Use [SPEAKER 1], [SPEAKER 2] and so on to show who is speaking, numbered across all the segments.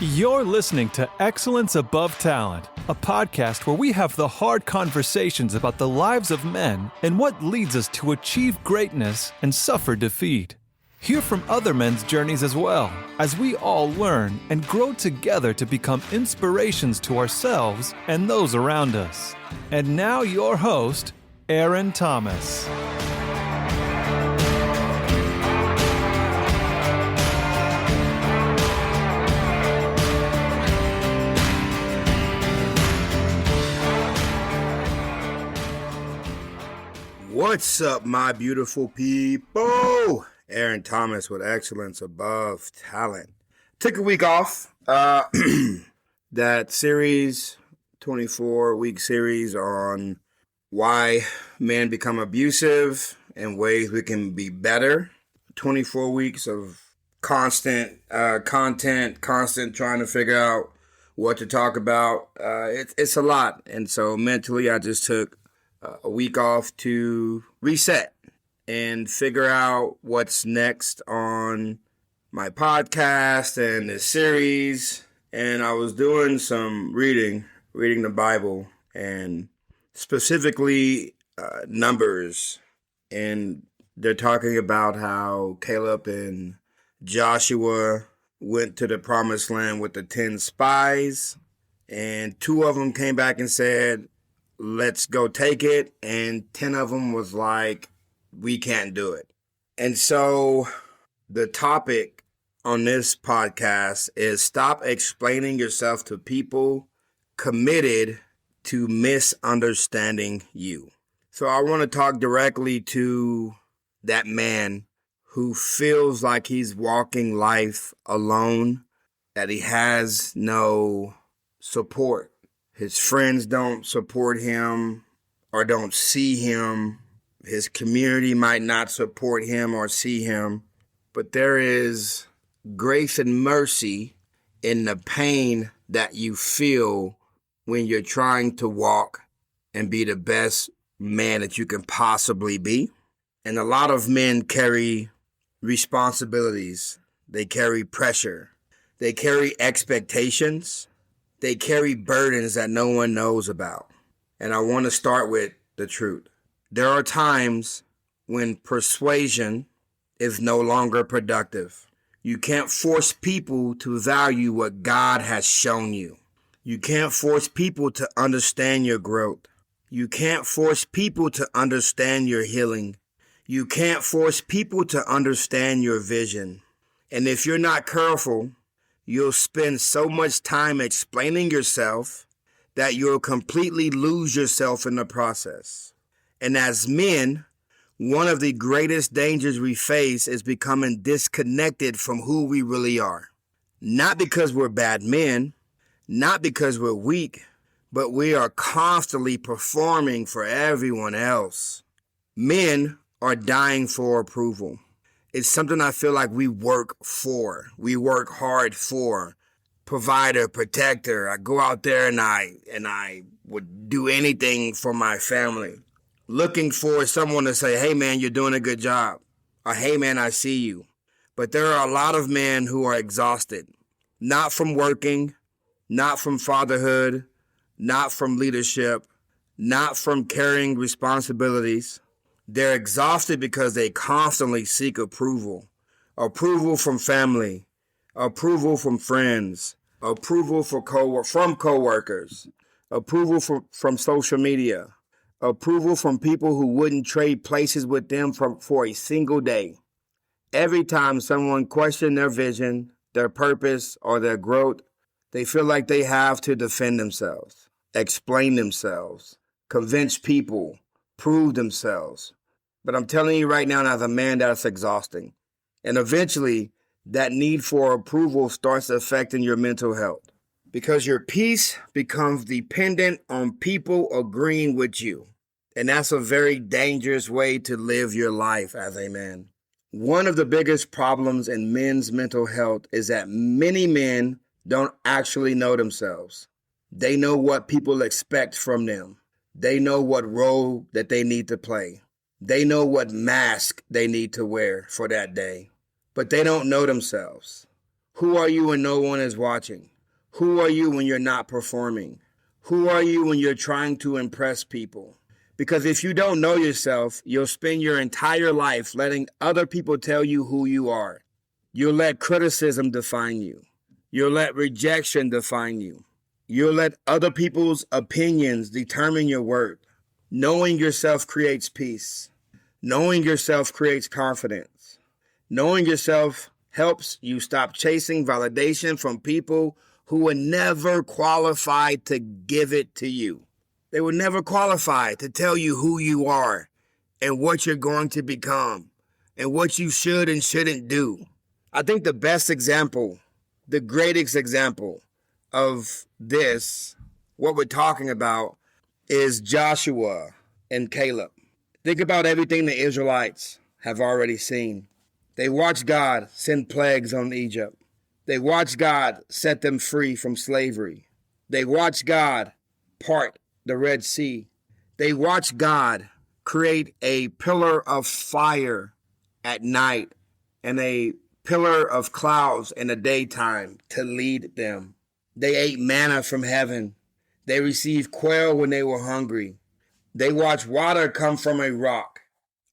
[SPEAKER 1] You're listening to Excellence Above Talent, a podcast where we have the hard conversations about the lives of men and what leads us to achieve greatness and suffer defeat. Hear from other men's journeys as well, as we all learn and grow together to become inspirations to ourselves and those around us. And now your host, Aaron Thomas.
[SPEAKER 2] What's up, my beautiful people? Aaron Thomas with Excellence Above Talent. Took a week off. That series, 24-week series on why men become abusive and ways we can be better. 24 weeks of constant content, constant trying to figure out what to talk about. It's a lot. And so mentally, I just took a week off to reset and figure out what's next on my podcast and this series. And I was doing some reading the Bible, and specifically Numbers. And they're talking about how Caleb and Joshua went to the promised land with the 10 spies, and 2 of them came back and said, let's go take it. And 10 of them was like, we can't do it. And so the topic on this podcast is stop explaining yourself to people committed to misunderstanding you. So I want to talk directly to that man who feels like he's walking life alone, that he has no support. His friends don't support him or don't see him. His community might not support him or see him. But there is grace and mercy in the pain that you feel when you're trying to walk and be the best man that you can possibly be. And a lot of men carry responsibilities. They carry pressure. They carry expectations. They carry burdens that no one knows about. And I want to start with the truth. There are times when persuasion is no longer productive. You can't force people to value what God has shown you. You can't force people to understand your growth. You can't force people to understand your healing. You can't force people to understand your vision. And if you're not careful, you'll spend so much time explaining yourself that you'll completely lose yourself in the process. And as men, one of the greatest dangers we face is becoming disconnected from who we really are. Not because we're bad men, not because we're weak, but we are constantly performing for everyone else. Men are dying for approval. It's something I feel like we work for. We work hard for. Provider, protector. I go out there and I would do anything for my family. Looking for someone to say, hey man, you're doing a good job. Or hey man, I see you. But there are a lot of men who are exhausted. Not from working, not from fatherhood, not from leadership, not from carrying responsibilities. They're exhausted because they constantly seek approval. Approval from family, approval from friends, approval from coworkers, approval from social media, approval from people who wouldn't trade places with them for a single day. Every time someone questions their vision, their purpose, or their growth, they feel like they have to defend themselves, explain themselves, convince people, prove themselves. But I'm telling you right now, as a man, that's exhausting. And eventually, that need for approval starts affecting your mental health because your peace becomes dependent on people agreeing with you. And that's a very dangerous way to live your life as a man. One of the biggest problems in men's mental health is that many men don't actually know themselves. They know what people expect from them. They know what role that they need to play. They know what mask they need to wear for that day, but they don't know themselves. Who are you when no one is watching? Who are you when you're not performing? Who are you when you're trying to impress people? Because if you don't know yourself, you'll spend your entire life letting other people tell you who you are. You'll let criticism define you. You'll let rejection define you. You'll let other people's opinions determine your worth. Knowing yourself creates peace. Knowing yourself creates confidence. Knowing yourself helps you stop chasing validation from people who were never qualified to give it to you. They were never qualified to tell you who you are and what you're going to become and what you should and shouldn't do. I think the best example, the greatest example of this, what we're talking about, is Joshua and Caleb. Think about everything the Israelites have already seen. They watched God send plagues on Egypt. They watched God set them free from slavery. They watched God part the Red Sea. They watched God create a pillar of fire at night and a pillar of clouds in the daytime to lead them. They ate manna from heaven. They received quail when they were hungry. They watched water come from a rock.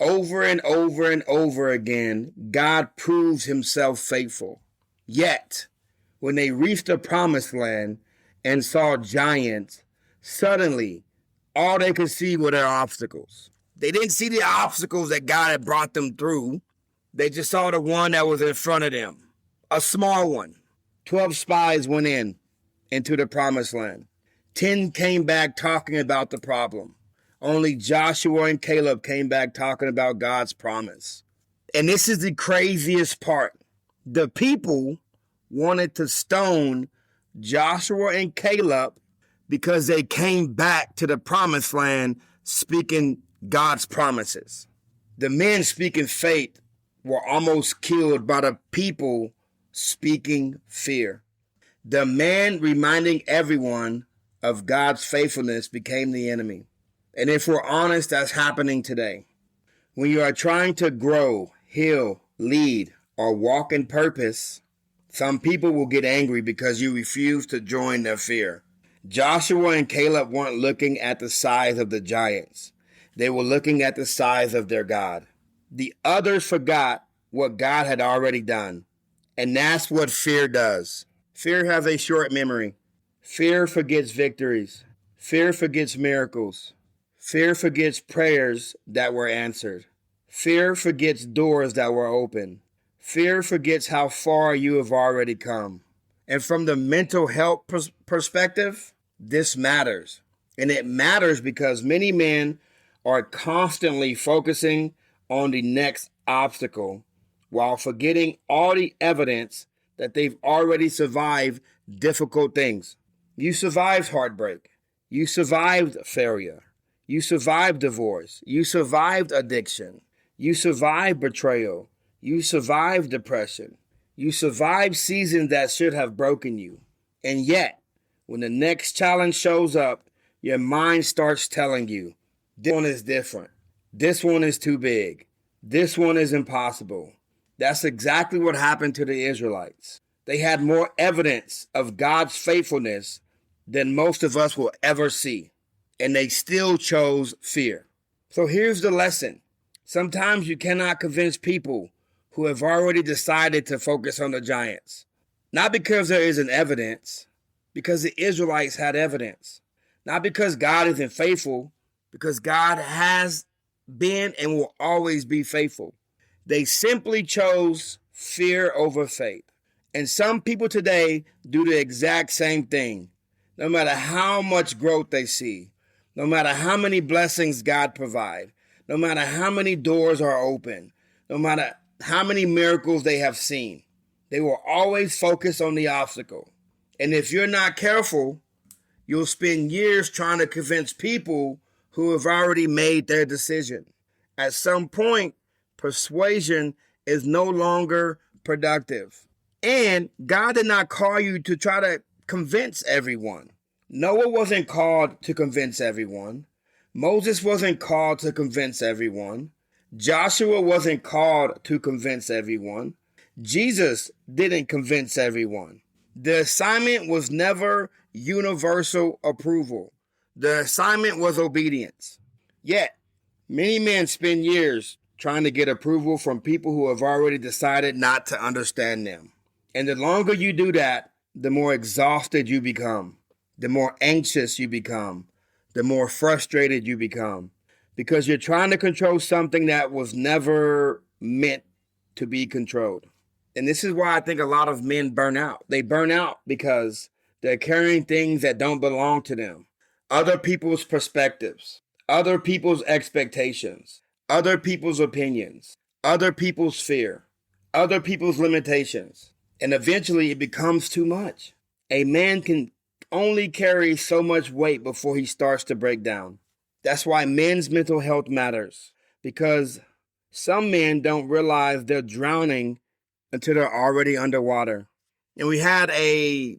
[SPEAKER 2] Over and over and over again, God proves himself faithful. Yet, when they reached the promised land and saw giants, suddenly, all they could see were their obstacles. They didn't see the obstacles that God had brought them through. They just saw the one that was in front of them, a small one. 12 spies went into the promised land. 10 came back talking about the problem. Only Joshua and Caleb came back talking about God's promise. And this is the craziest part. The people wanted to stone Joshua and Caleb because they came back to the promised land speaking God's promises. The men speaking faith were almost killed by the people speaking fear. The man reminding everyone of God's faithfulness became the enemy. And if we're honest, that's happening today. When you are trying to grow, heal, lead, or walk in purpose, some people will get angry because you refuse to join their fear. Joshua and Caleb weren't looking at the size of the giants. They were looking at the size of their God. The others forgot what God had already done. And that's what fear does. Fear has a short memory. Fear forgets victories. Fear forgets miracles. Fear forgets prayers that were answered. Fear forgets doors that were open. Fear forgets how far you have already come. And from the mental health perspective, this matters. And it matters because many men are constantly focusing on the next obstacle while forgetting all the evidence that they've already survived difficult things. You survived heartbreak. You survived failure. You survived divorce. You survived addiction. You survived betrayal. You survived depression. You survived seasons that should have broken you. And yet, when the next challenge shows up, your mind starts telling you, this one is different. This one is too big. This one is impossible. That's exactly what happened to the Israelites. They had more evidence of God's faithfulness than most of us will ever see. And they still chose fear. So here's the lesson. Sometimes you cannot convince people who have already decided to focus on the giants. Not because there isn't evidence, because the Israelites had evidence. Not because God isn't faithful, because God has been and will always be faithful. They simply chose fear over faith. And some people today do the exact same thing. No matter how much growth they see, no matter how many blessings God provides, no matter how many doors are open, no matter how many miracles they have seen, they will always focus on the obstacle. And if you're not careful, you'll spend years trying to convince people who have already made their decision. At some point, persuasion is no longer productive. And God did not call you to try to convince everyone. Noah wasn't called to convince everyone. Moses wasn't called to convince everyone. Joshua wasn't called to convince everyone. Jesus didn't convince everyone. The assignment was never universal approval. The assignment was obedience. Yet, many men spend years trying to get approval from people who have already decided not to understand them. And the longer you do that, the more exhausted you become, the more anxious you become, the more frustrated you become, because you're trying to control something that was never meant to be controlled. And this is why I think a lot of men burn out. They burn out because they're carrying things that don't belong to them. Other people's perspectives, other people's expectations, other people's opinions, other people's fear, other people's limitations. And eventually it becomes too much. A man can only carry so much weight before he starts to break down. That's why men's mental health matters, because some men don't realize they're drowning until they're already underwater. And we had a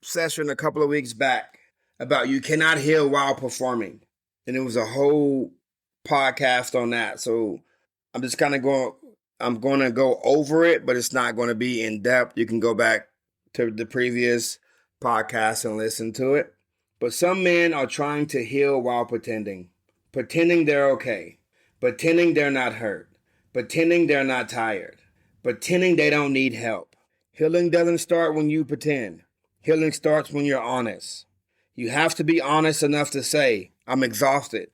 [SPEAKER 2] session a couple of weeks back about you cannot heal while performing. And it was a whole podcast on that. So I'm just kind of going to go over it, but it's not going to be in depth. You can go back to the previous podcast and listen to it. But some men are trying to heal while pretending they're okay, pretending they're not hurt, pretending they're not tired, pretending they don't need help. Healing doesn't start when you pretend. Healing starts when you're honest. You have to be honest enough to say, I'm exhausted,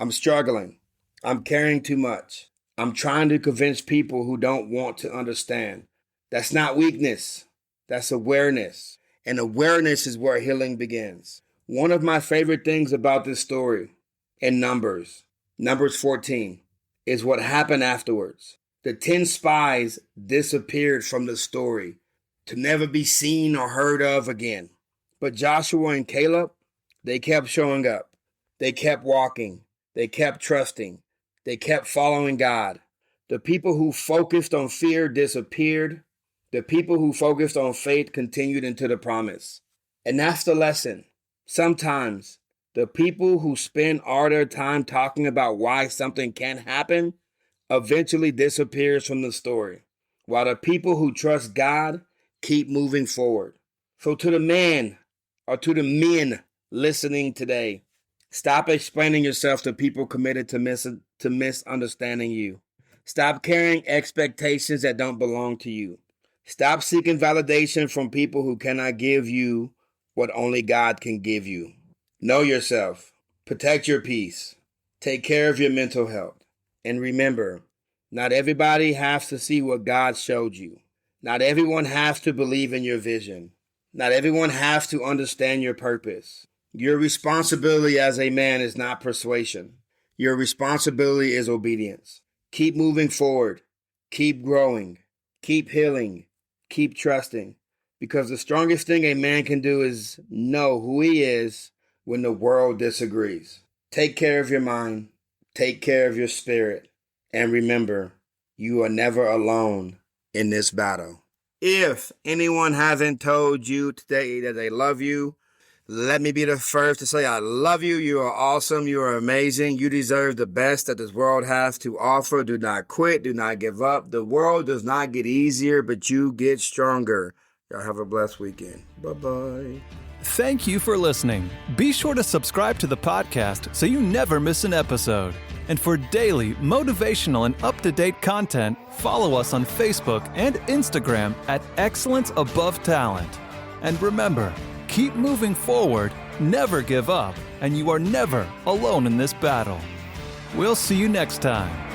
[SPEAKER 2] I'm struggling, I'm carrying too much. I'm trying to convince people who don't want to understand. That's not weakness. That's awareness. And awareness is where healing begins. One of my favorite things about this story in Numbers 14, is what happened afterwards. The 10 spies disappeared from the story to never be seen or heard of again. But Joshua and Caleb, they kept showing up. They kept walking. They kept trusting. They kept following God. The people who focused on fear disappeared. The people who focused on faith continued into the promise. And that's the lesson. Sometimes the people who spend all their time talking about why something can't happen eventually disappears from the story, while the people who trust God keep moving forward. So to the man or to the men listening today, stop explaining yourself to people committed to misunderstanding you. Stop carrying expectations that don't belong to you. Stop seeking validation from people who cannot give you what only God can give you. Know yourself. Protect your peace. Take care of your mental health. And remember, not everybody has to see what God showed you. Not everyone has to believe in your vision. Not everyone has to understand your purpose. Your responsibility as a man is not persuasion. Your responsibility is obedience. Keep moving forward. Keep growing. Keep healing. Keep trusting. Because the strongest thing a man can do is know who he is when the world disagrees. Take care of your mind. Take care of your spirit. And remember, you are never alone in this battle. If anyone hasn't told you today that they love you, let me be the first to say I love you. You are awesome. You are amazing. You deserve the best that this world has to offer. Do not quit. Do not give up. The world does not get easier, but you get stronger. Y'all have a blessed weekend. Bye-bye.
[SPEAKER 1] Thank you for listening. Be sure to subscribe to the podcast so you never miss an episode. And for daily motivational and up-to-date content, follow us on Facebook and Instagram at Excellence Above Talent. And remember, keep moving forward, never give up, and you are never alone in this battle. We'll see you next time.